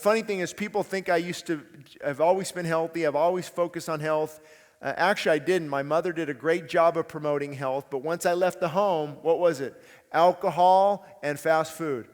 funny thing is people think I've always been healthy. I've always focused on health. Actually, I didn't. My mother did a great job of promoting health. But once I left the home, what was it? Alcohol and fast food.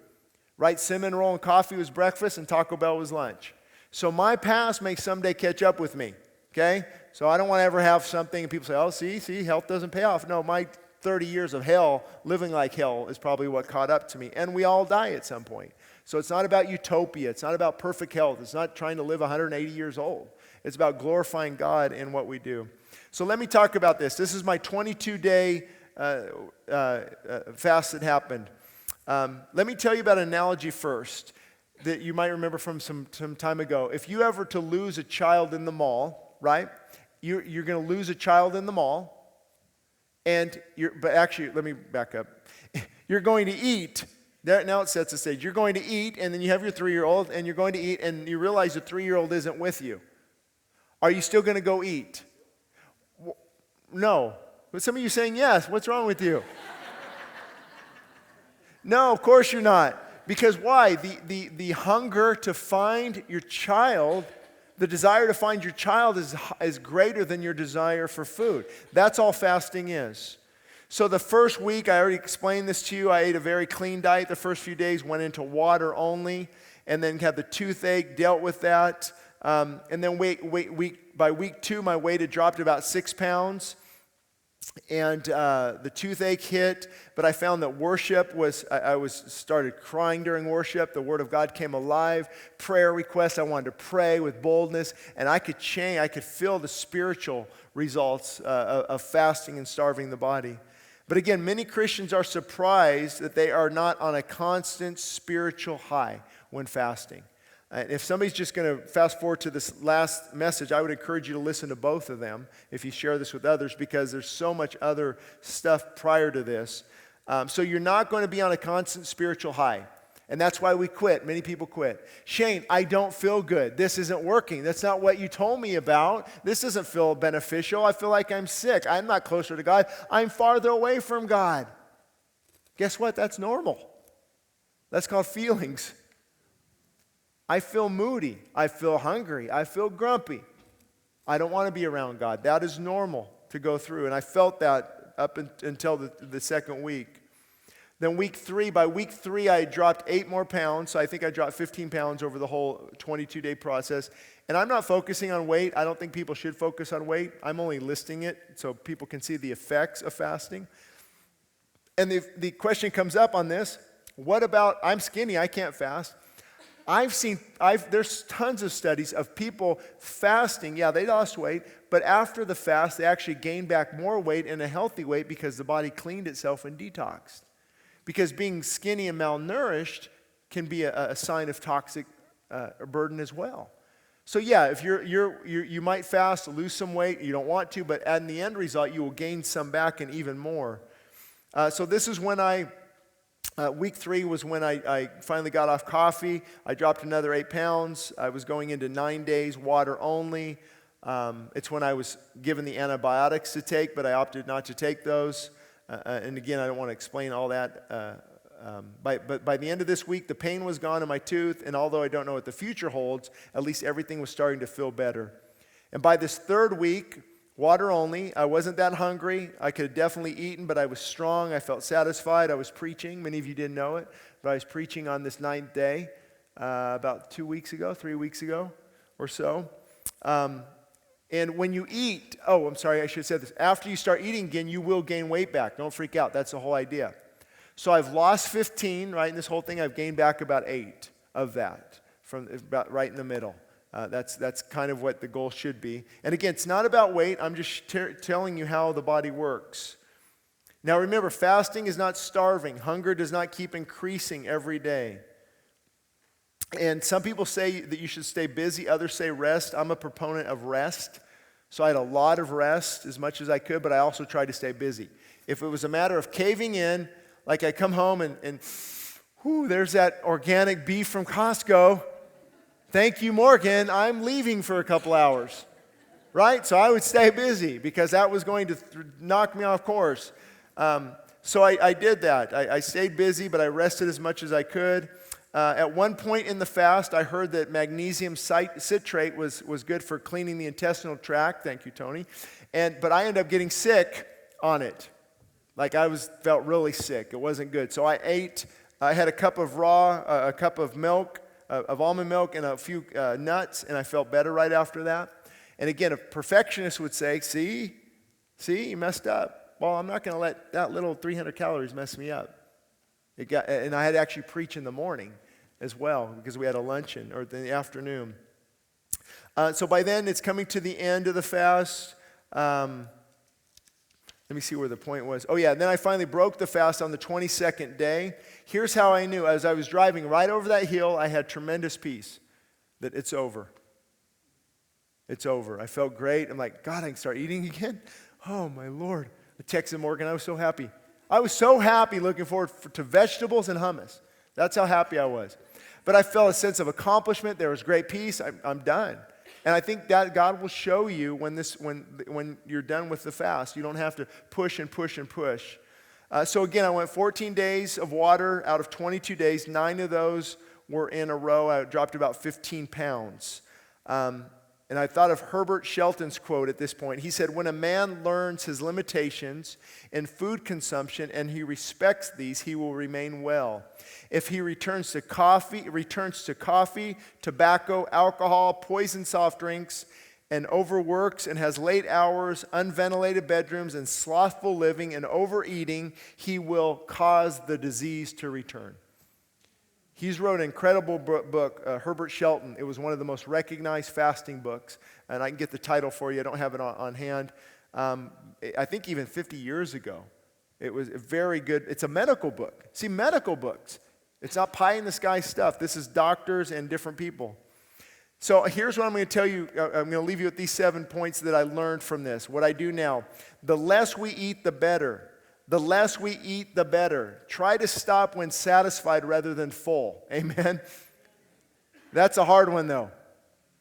Right? Cinnamon roll and coffee was breakfast and Taco Bell was lunch. So my past may someday catch up with me. Okay? So I don't want to ever have something and people say, oh, see, health doesn't pay off. No, my 30 years of hell, living like hell, is probably what caught up to me. And we all die at some point. So it's not about utopia. It's not about perfect health. It's not trying to live 180 years old. It's about glorifying God in what we do. So let me talk about this. This is my 22-day fast that happened. Let me tell you about an analogy first that you might remember from some time ago. If you ever to lose a child in the mall, right? You're going to lose a child in the mall. But actually, let me back up. You're going to eat. Now it sets the stage. You're going to eat, and then you have your 3-year-old, and you're going to eat, and you realize the 3-year-old isn't with you. Are you still going to go eat? No. But some of you saying yes. What's wrong with you? No, of course you're not. Because why? The hunger to find your child, the desire to find your child is greater than your desire for food. That's all fasting is. So the first week, I already explained this to you, I ate a very clean diet. The first few days went into water only, and then had the toothache, dealt with that. And then by week 2, my weight had dropped about 6 pounds. And the toothache hit, but I found that worship I started crying during worship. The Word of God came alive. Prayer requests, I wanted to pray with boldness, and I could feel the spiritual results of fasting and starving the body. But again, many Christians are surprised that they are not on a constant spiritual high when fasting. If somebody's just going to fast forward to this last message, I would encourage you to listen to both of them if you share this with others, because there's so much other stuff prior to this. So you're not going to be on a constant spiritual high. And that's why we quit. Many people quit. Shane, I don't feel good. This isn't working. That's not what you told me about. This doesn't feel beneficial. I feel like I'm sick. I'm not closer to God. I'm farther away from God. Guess what? That's normal. That's called feelings. I feel moody. I feel hungry. I feel grumpy. I don't want to be around God. That is normal to go through. And I felt that up until the second week. Then by week 3, I dropped 8 more pounds. So I think I dropped 15 pounds over the whole 22-day process. And I'm not focusing on weight. I don't think people should focus on weight. I'm only listing it so people can see the effects of fasting. And the question comes up on this, what about, I'm skinny, I can't fast. There's tons of studies of people fasting. Yeah, they lost weight, but after the fast, they actually gained back more weight and a healthy weight because the body cleaned itself and detoxed. Because being skinny and malnourished can be a sign of toxic burden as well. So yeah, if you might fast, lose some weight, you don't want to, but in the end result, you will gain some back and even more. So this is when week 3 was when I finally got off coffee. I dropped another 8 pounds. I was going into 9 days, water only. It's when I was given the antibiotics to take, but I opted not to take those. And again, I don't want to explain all that. But by the end of this week, the pain was gone in my tooth, and although I don't know what the future holds, at least everything was starting to feel better. And by this 3rd week, water only, I wasn't that hungry. I could have definitely eaten, but I was strong. I felt satisfied. I was preaching. Many of you didn't know it, but I was preaching on this 9th day about 3 weeks ago or so. And when you eat, I should have said this. After you start eating again, you will gain weight back. Don't freak out. That's the whole idea. So I've lost 15, right? In this whole thing, I've gained back about 8 of that, from about right in the middle. That's kind of what the goal should be. And again, it's not about weight. I'm just telling you how the body works. Now remember, fasting is not starving. Hunger does not keep increasing every day. And some people say that you should stay busy. Others say rest. I'm a proponent of rest. So I had a lot of rest as much as I could, but I also tried to stay busy. If it was a matter of caving in, like I come home and there's that organic beef from Costco. Thank you, Morgan. I'm leaving for a couple hours. Right? So I would stay busy because that was going to knock me off course. So I did that. I stayed busy, but I rested as much as I could. At one point in the fast, I heard that magnesium citrate was good for cleaning the intestinal tract. Thank you, Tony. But I ended up getting sick on it. Like felt really sick. It wasn't good. So I had a cup of milk, of almond milk, and a few nuts, and I felt better right after that. And again, a perfectionist would say, see, you messed up. Well, I'm not going to let that little 300 calories mess me up. And I had to actually preach in the morning as well because we had a luncheon or in the afternoon. So by then, it's coming to the end of the fast. Let me see where the point was. Oh, yeah, then I finally broke the fast on the 22nd day. Here's how I knew. As I was driving right over that hill, I had tremendous peace that it's over. It's over. I felt great. I'm like, God, I can start eating again? Oh, my Lord. I texted Morgan. I was so happy. I was so happy looking forward to vegetables and hummus. That's how happy I was. But I felt a sense of accomplishment. There was great peace. I'm done. And I think that God will show you when you're done with the fast. You don't have to push and push and push. So again, I went 14 days of water out of 22 days. 9 of those were in a row. I dropped about 15 pounds. And I thought of Herbert Shelton's quote at this point. He said, when a man learns his limitations in food consumption and he respects these, he will remain well. If he returns to coffee, tobacco, alcohol, poisoned soft drinks, and overworks and has late hours, unventilated bedrooms, and slothful living and overeating, he will cause the disease to return. He's wrote an incredible book, Herbert Shelton. It was one of the most recognized fasting books, and I can get the title for you. I don't have it on hand. I think even 50 years ago. It was very good. It's a medical book. See, medical books. It's not pie-in-the-sky stuff. This is doctors and different people. So here's what I'm going to tell you. I'm going to leave you with these 7 points that I learned from this. What I do now. The less we eat, the better. The less we eat, the better. Try to stop when satisfied rather than full. Amen? That's a hard one, though,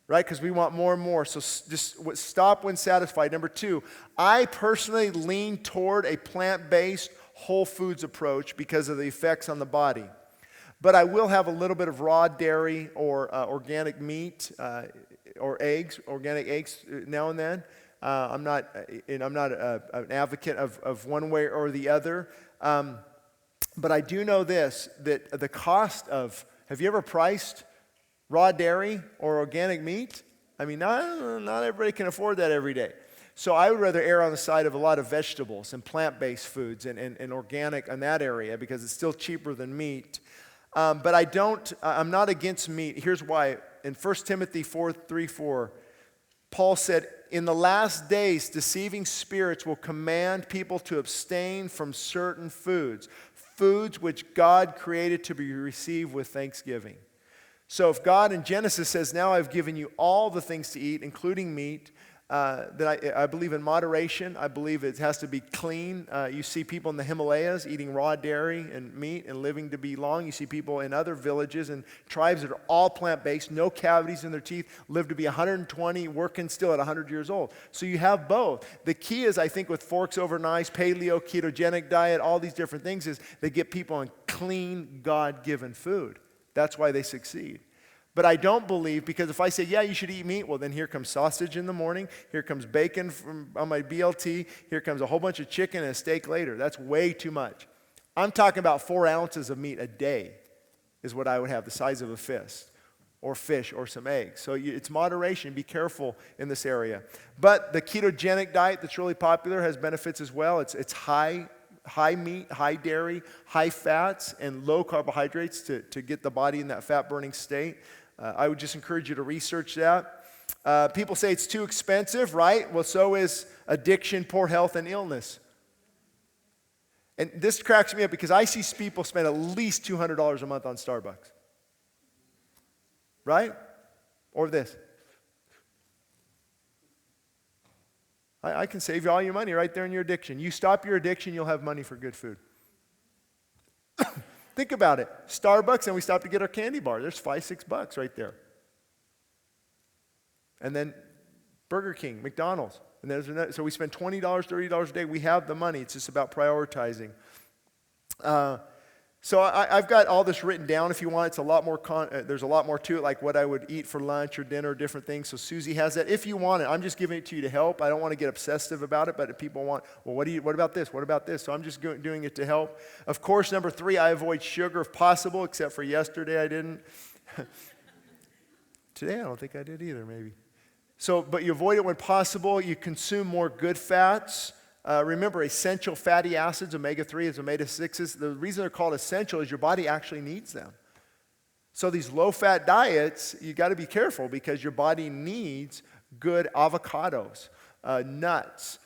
right? Because we want more and more. So just stop when satisfied. Number 2, I personally lean toward a plant-based whole foods approach because of the effects on the body. But I will have a little bit of raw dairy or organic meat or eggs, organic eggs now and then. I'm not an advocate of one way or the other. But I do know this, that the cost of, have you ever priced raw dairy or organic meat? I mean, not everybody can afford that every day. So I would rather err on the side of a lot of vegetables and plant-based foods and organic in that area because it's still cheaper than meat. But I'm not against meat. Here's why. In 1 Timothy 4:3-4, Paul said, in the last days, deceiving spirits will command people to abstain from certain foods which God created to be received with thanksgiving. So if God in Genesis says, now I've given you all the things to eat, including meat, that I believe in moderation. I believe it has to be clean. You see people in the Himalayas eating raw dairy and meat and living to be long. You see people in other villages and tribes that are all plant-based, no cavities in their teeth, live to be 120, working still at 100 years old. So you have both. The key is, I think, with forks over knives, paleo, ketogenic diet, all these different things, is they get people on clean, God-given food. That's why they succeed. But I don't believe, because if I say, yeah, you should eat meat, well, then here comes sausage in the morning, here comes bacon on my BLT, here comes a whole bunch of chicken and a steak later. That's way too much. I'm talking about 4 ounces of meat a day is what I would have, the size of a fist, or fish, or some eggs. So it's moderation. Be careful in this area. But the ketogenic diet that's really popular has benefits as well. It's high meat, high dairy, high fats, and low carbohydrates to get the body in that fat-burning state. I would just encourage you to research that. People say it's too expensive, right? Well, so is addiction, poor health, and illness. And this cracks me up because I see people spend at least $200 a month on Starbucks. Right? Or this. I can save you all your money right there in your addiction. You stop your addiction, you'll have money for good food. Think about it. Starbucks, and we stop to get our candy bar. There's $5-6 right there. And then Burger King, McDonald's. And there's another, so we spend $20, $30 a day. We have the money. It's just about prioritizing. So I've got all this written down if you want. It's a lot more, there's a lot more to it, like what I would eat for lunch or dinner, different things. So Susie has that. If you want it, I'm just giving it to you to help. I don't want to get obsessive about it, but if people want, well, what about this? What about this? So I'm just doing it to help. Of course, number 3, I avoid sugar if possible, except for yesterday I didn't. Today I don't think I did either, maybe. So, but you avoid it when possible. You consume more good fats. Remember, essential fatty acids, omega-3s, omega-6s, the reason they're called essential is your body actually needs them. So these low-fat diets, you got to be careful because your body needs good avocados, nuts,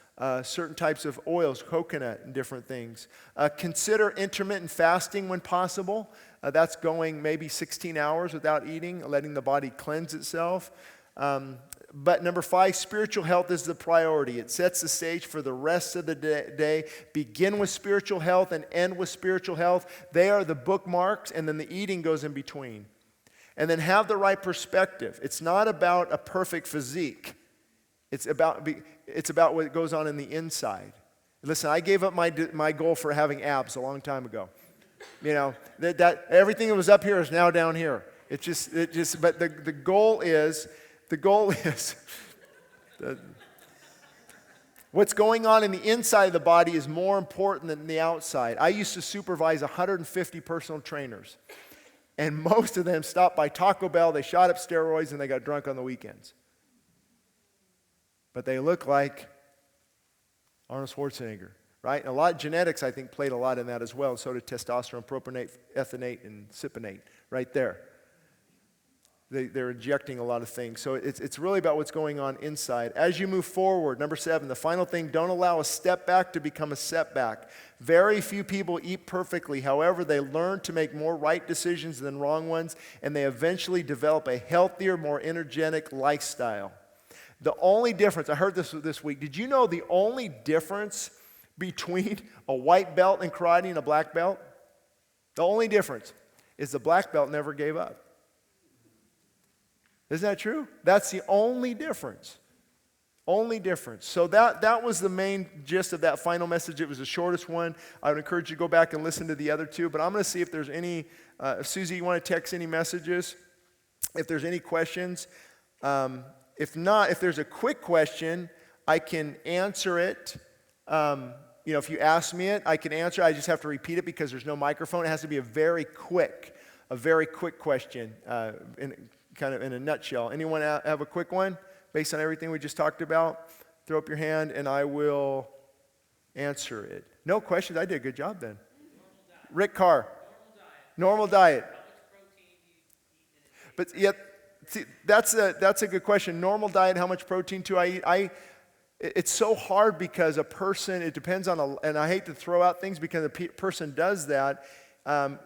certain types of oils, coconut, and different things. Consider intermittent fasting when possible. That's going maybe 16 hours without eating, letting the body cleanse itself. But number 5, spiritual health is the priority. It sets the stage for the rest of the day. Begin with spiritual health and end with spiritual health. They are the bookmarks, and then the eating goes in between. And then have the right perspective. It's not about a perfect physique. It's about what goes on in the inside. Listen, I gave up my goal for having abs a long time ago. You know, that everything that was up here is now down here. But the goal is what's going on in the inside of the body is more important than the outside. I used to supervise 150 personal trainers, and most of them stopped by Taco Bell, they shot up steroids, and they got drunk on the weekends. But they look like Arnold Schwarzenegger, right? And a lot of genetics, I think, played a lot in that as well. So did testosterone, propionate, ethynate, and cypionate right there. They're injecting a lot of things. So it's really about what's going on inside. As you move forward, number 7, the final thing, don't allow a step back to become a setback. Very few people eat perfectly. However, they learn to make more right decisions than wrong ones, and they eventually develop a healthier, more energetic lifestyle. The only difference, I heard this week, did you know the only difference between a white belt in karate and a black belt? The only difference is the black belt never gave up. Isn't that true? That's the only difference. Only difference. So that was the main gist of that final message. It was the shortest one. I would encourage you to go back and listen to the other 2. But I'm going to see if there's any, Susie, you want to text any messages? If there's any questions. If not, if there's a quick question, I can answer it. If you ask me it, I can answer. I just have to repeat it because there's no microphone. It has to be a very quick question. Kind of in a nutshell. Anyone have a quick one based on everything we just talked about? Throw up your hand and I will answer it. No questions? I did a good job then. Rick Carr. Normal diet. How much protein do you eat in a day? But yet, see, that's a good question. Normal diet, how much protein do I eat? It's so hard because a person, it depends on, and I hate to throw out things because a person does that.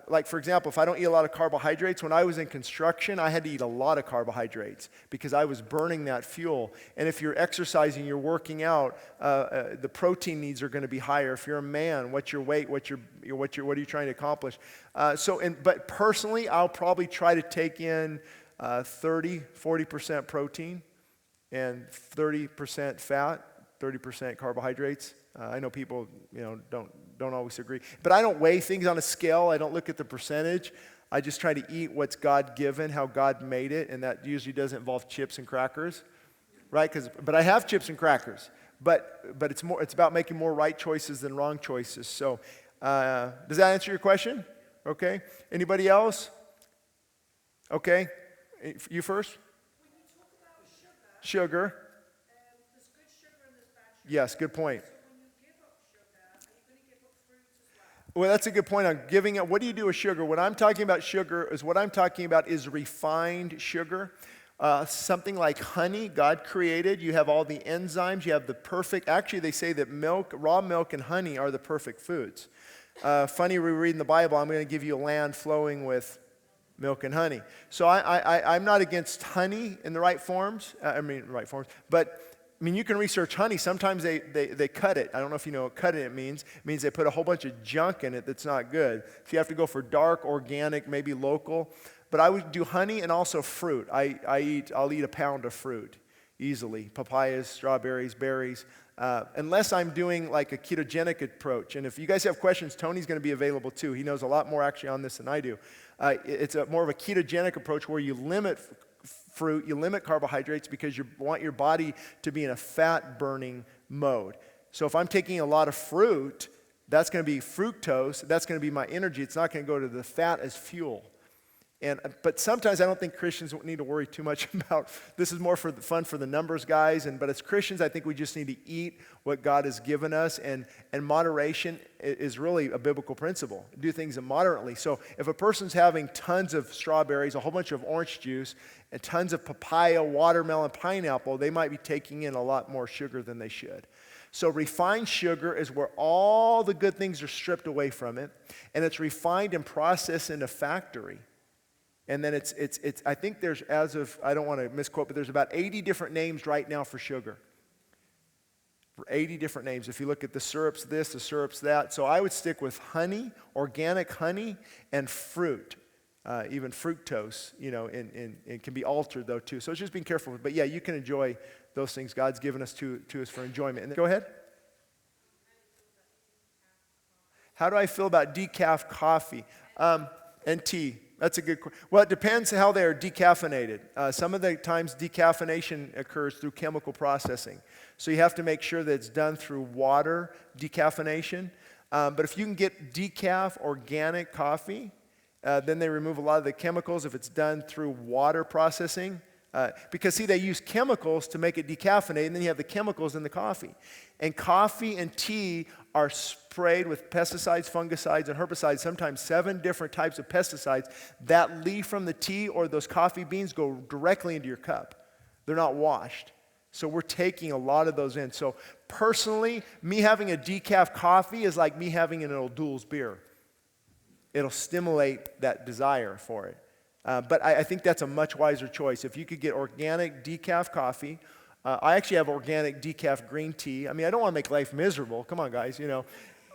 Like, for example, if I don't eat a lot of carbohydrates, when I was in construction, I had to eat a lot of carbohydrates because I was burning that fuel. And if you're exercising, you're working out, the protein needs are going to be higher. If you're a man, what's your weight? What are you trying to accomplish? But personally, I'll probably try to take in 40% protein and 30% fat, 30% carbohydrates. I know people, don't always agree. But I don't weigh things on a scale. I don't look at the percentage. I just try to eat what's God-given, how God made it, and that usually doesn't involve chips and crackers, right? But I have chips and crackers. But it's about making more right choices than wrong choices. So does that answer your question? Okay. Anybody else? Okay. You first? When you talk about Sugar. There's good sugar and there's bad sugar. Yes, good point. So when you give up sugar, are you going to give up fruits as well? Well, that's a good point on giving up. What do you do with sugar? What I'm talking about is refined sugar. Something like honey, God created. You have all the enzymes. You have the perfect, actually they say that raw milk and honey are the perfect foods. Funny, we read in the Bible, I'm going to give you a land flowing with milk and honey. So I'm not against honey in the right forms. But you can research honey. Sometimes they cut it. I don't know if you know what cutting it means. It means they put a whole bunch of junk in it that's not good. So you have to go for dark, organic, maybe local. But I would do honey and also fruit. I'll eat a pound of fruit easily. Papayas, strawberries, berries. unless I'm doing like a ketogenic approach. And if you guys have questions, Tony's going to be available too. He knows a lot more actually on this than I do. It's more of a ketogenic approach where you limit fruit, you limit carbohydrates because you want your body to be in a fat-burning mode. So if I'm taking a lot of fruit, that's going to be fructose. That's going to be my energy. It's not going to go to the fat as fuel. But sometimes I don't think Christians need to worry too much about, this is more for the fun for the numbers guys, but as Christians I think we just need to eat what God has given us, and moderation is really a biblical principle. Do things moderately. So if a person's having tons of strawberries, a whole bunch of orange juice, and tons of papaya, watermelon, pineapple, they might be taking in a lot more sugar than they should. So refined sugar is where all the good things are stripped away from it, and it's refined and processed in a factory. And then it's I think there's, as of, I don't want to misquote, but there's about 80 different names right now for sugar. 80 different names. If you look at the syrups this, the syrups that. So I would stick with honey, organic honey, and fruit. Even fructose, and it can be altered though too. So it's just being careful. But yeah, you can enjoy those things God's given us to us for enjoyment. And then, go ahead. How do I feel about decaf coffee and tea? That's a good question. Well, it depends how they're decaffeinated. Some of the times decaffeination occurs through chemical processing. So you have to make sure that it's done through water decaffeination. But if you can get decaf organic coffee, then they remove a lot of the chemicals if it's done through water processing. Because, see, they use chemicals to make it decaffeinate, and then you have the chemicals in the coffee. And coffee and tea are sprayed with pesticides, fungicides, and herbicides, sometimes 7 different types of pesticides that leave from the tea or those coffee beans go directly into your cup. They're not washed. So we're taking a lot of those in. So personally, me having a decaf coffee is like me having an O'Doul's beer. It'll stimulate that desire for it. But I think that's a much wiser choice. If you could get organic decaf coffee, I actually have organic decaf green tea. I mean, I don't want to make life miserable. Come on, guys,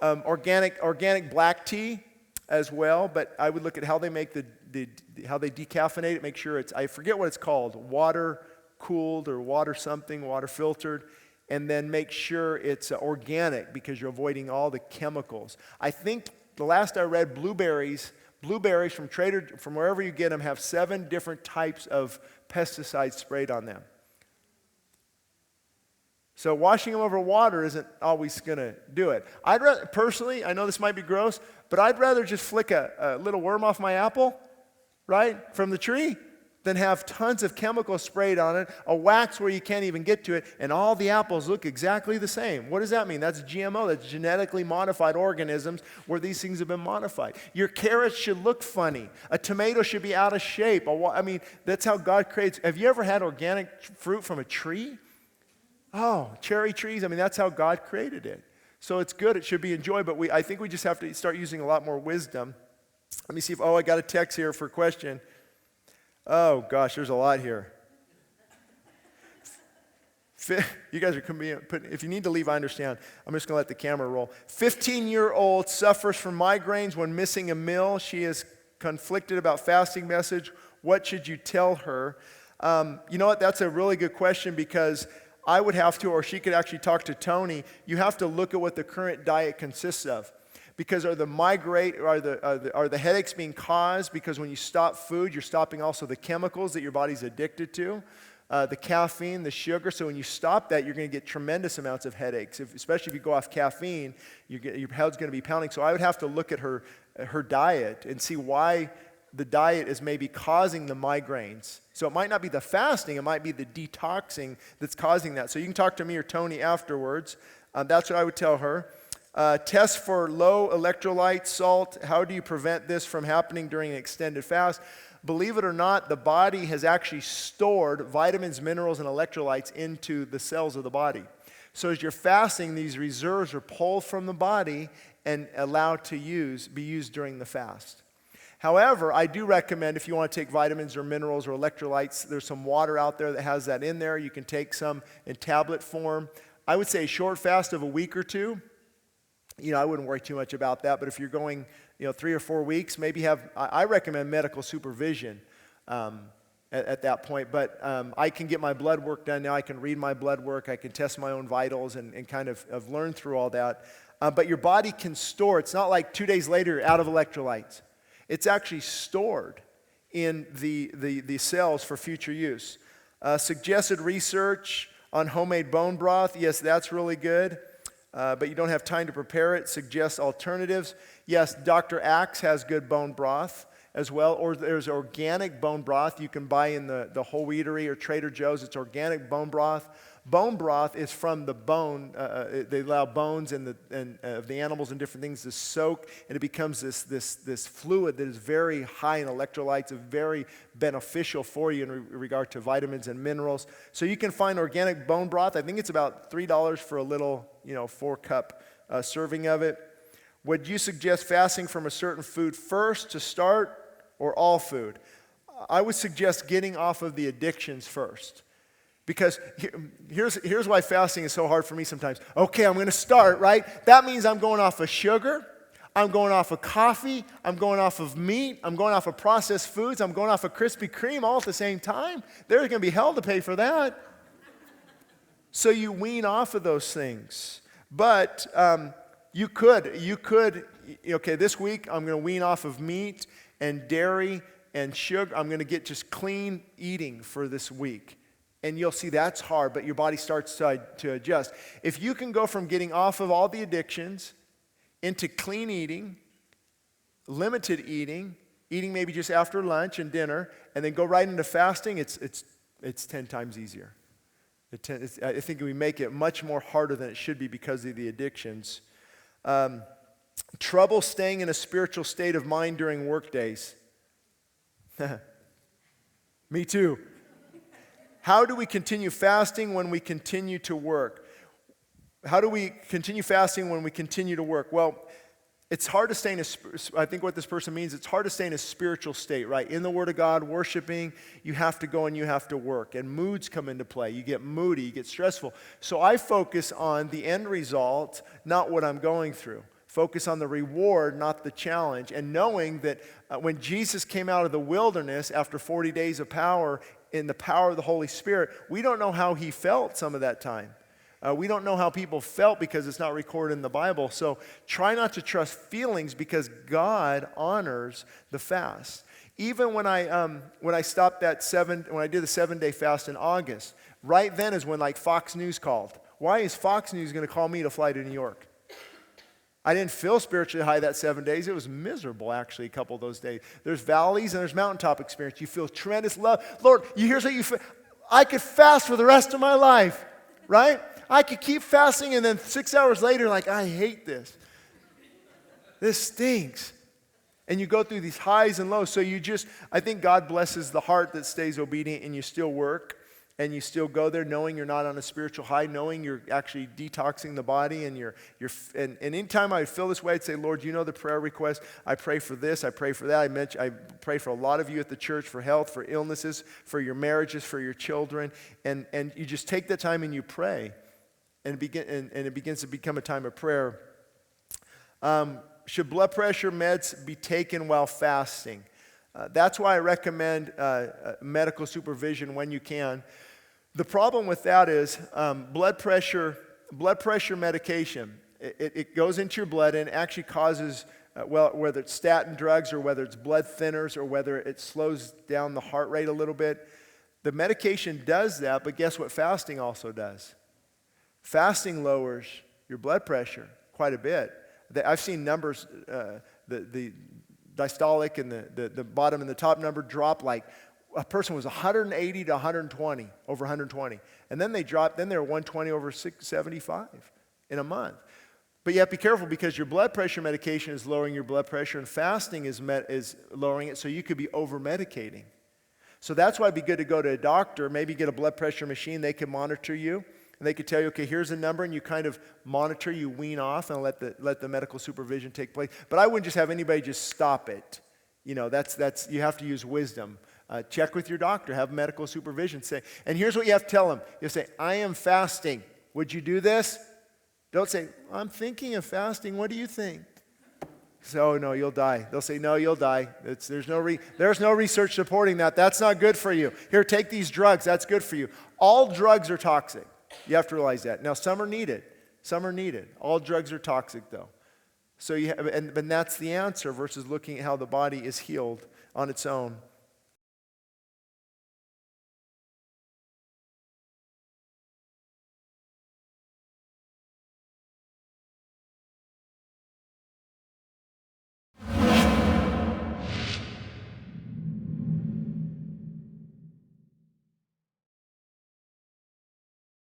Organic black tea as well, but I would look at how they make how they decaffeinate it, make sure I forget what it's called, water cooled or water something, water filtered, and then make sure it's organic because you're avoiding all the chemicals. I think the last I read, blueberries from wherever you get them have 7 different types of pesticides sprayed on them. So washing them over water isn't always going to do it. I'd rather, personally, I know this might be gross, but I'd rather just flick a little worm off my apple, right, from the tree, than have tons of chemicals sprayed on it, a wax where you can't even get to it, and all the apples look exactly the same. What does that mean? That's GMO. That's genetically modified organisms where these things have been modified. Your carrots should look funny. A tomato should be out of shape. I mean, that's how God creates. Have you ever had organic fruit from a tree? Oh, cherry trees. I mean, that's how God created it. So it's good. It should be enjoyed, but I think we just have to start using a lot more wisdom. Let me see if, I got a text here for a question. Oh, gosh, there's a lot here. You guys are if you need to leave, I understand. I'm just going to let the camera roll. 15-year-old suffers from migraines when missing a meal. She is conflicted about fasting message. What should you tell her? You know what? That's a really good question because I would have to, or she could actually talk to Tony. You have to look at what the current diet consists of. Because are the headaches being caused because when you stop food, you're stopping also the chemicals that your body's addicted to, the caffeine, the sugar. So when you stop that, you're going to get tremendous amounts of headaches. Especially if you go off caffeine, your head's going to be pounding. So I would have to look at her diet and see why the diet is maybe causing the migraines. So it might not be the fasting, it might be the detoxing that's causing that. So you can talk to me or Tony afterwards. That's what I would tell her. Test for low electrolyte salt. How do you prevent this from happening during an extended fast? Believe it or not, the body has actually stored vitamins, minerals, and electrolytes into the cells of the body. So as you're fasting, these reserves are pulled from the body and allowed to be used during the fast. However, I do recommend if you want to take vitamins or minerals or electrolytes, there's some water out there that has that in there. You can take some in tablet form. I would say a short fast of a week or 2. I wouldn't worry too much about that, but if you're going, 3 or 4 weeks, maybe I recommend medical supervision. at that point. But I can get my blood work done now. I can read my blood work. I can test my own vitals and kind of learn through all that. But your body can store. It's not like 2 days later you're out of electrolytes. It's actually stored in the cells for future use. Suggested research on homemade bone broth. Yes, that's really good. But you don't have time to prepare it. Suggests alternatives. Yes, Dr. Axe has good bone broth as well. Or there's organic bone broth you can buy in the Whole Wheatery or Trader Joe's. It's organic bone broth. Bone broth is from the bone. They allow bones of the animals and different things to soak, and it becomes this fluid that is very high in electrolytes, very beneficial for you in regard to vitamins and minerals. So you can find organic bone broth. I think it's about $3 for a little, 4-cup serving of it. Would you suggest fasting from a certain food first to start, or all food? I would suggest getting off of the addictions first. Because here's why fasting is so hard for me sometimes. Okay, I'm going to start, right? That means I'm going off of sugar. I'm going off of coffee. I'm going off of meat. I'm going off of processed foods. I'm going off of Krispy Kreme all at the same time. There's going to be hell to pay for that. So you wean off of those things. But you could, okay, this week I'm going to wean off of meat and dairy and sugar. I'm going to get just clean eating for this week. And you'll see that's hard, but your body starts to adjust. If you can go from getting off of all the addictions into clean eating, limited eating maybe just after lunch and dinner, and then go right into fasting, it's 10 times easier. I think we make it much more harder than it should be because of the addictions. Trouble staying in a spiritual state of mind during work days. Me too. How do we continue fasting when we continue to work? How do we continue fasting when we continue to work? Well, it's hard to stay in I think what this person means, it's hard to stay in a spiritual state, right? In the Word of God, worshiping, you have to go and you have to work. And moods come into play. You get moody, you get stressful. So I focus on the end result, not what I'm going through. Focus on the reward, not the challenge. And knowing that when Jesus came out of the wilderness after 40 days of power, in the power of the Holy Spirit, we don't know how he felt some of that time. We don't know how people felt because it's not recorded in the Bible. So try not to trust feelings because God honors the fast. Even when I stopped when I did the 7-day fast in August, right then is when Fox News called. Why is Fox News going to call me to fly to New York? I didn't feel spiritually high that 7 days. It was miserable, actually, a couple of those days. There's valleys and there's mountaintop experience. You feel tremendous love. Lord, here's what you feel. I could fast for the rest of my life, right? I could keep fasting, and then 6 hours later, I hate this. This stinks. And you go through these highs and lows. So I think God blesses the heart that stays obedient and you still work. And you still go there knowing you're not on a spiritual high, knowing you're actually detoxing the body. And anytime I would feel this way, I'd say, Lord, you know the prayer request. I pray for this. I pray for that. I pray for a lot of you at the church for health, for illnesses, for your marriages, for your children. And you just take that time and you pray. And it begins to become a time of prayer. Should blood pressure meds be taken while fasting? That's why I recommend medical supervision when you can. The problem with that is blood pressure medication. It goes into your blood and actually causes, whether it's statin drugs or whether it's blood thinners or whether it slows down the heart rate a little bit. The medication does that, but guess what fasting also does? Fasting lowers your blood pressure quite a bit. I've seen numbers, the diastolic and the bottom and the top number drop a person was 180 to 120, over 120. And then they dropped, then they're 120 over 675 in a month. But you have to be careful because your blood pressure medication is lowering your blood pressure and fasting is lowering it, so you could be over-medicating. So that's why it'd be good to go to a doctor, maybe get a blood pressure machine, they can monitor you. And they could tell you, okay, here's a number, and you kind of monitor, you wean off, and let the medical supervision take place. But I wouldn't just have anybody just stop it. That's you have to use wisdom. Check with your doctor, have medical supervision. And here's what you have to tell them. You say, I am fasting. Would you do this? Don't say, I'm thinking of fasting. What do you think? So, no, you'll die. They'll say, no, you'll die. There's no research supporting that. That's not good for you. Here, take these drugs. That's good for you. All drugs are toxic. You have to realize that. Now, some are needed. Some are needed. All drugs are toxic, though. So and that's the answer versus looking at how the body is healed on its own.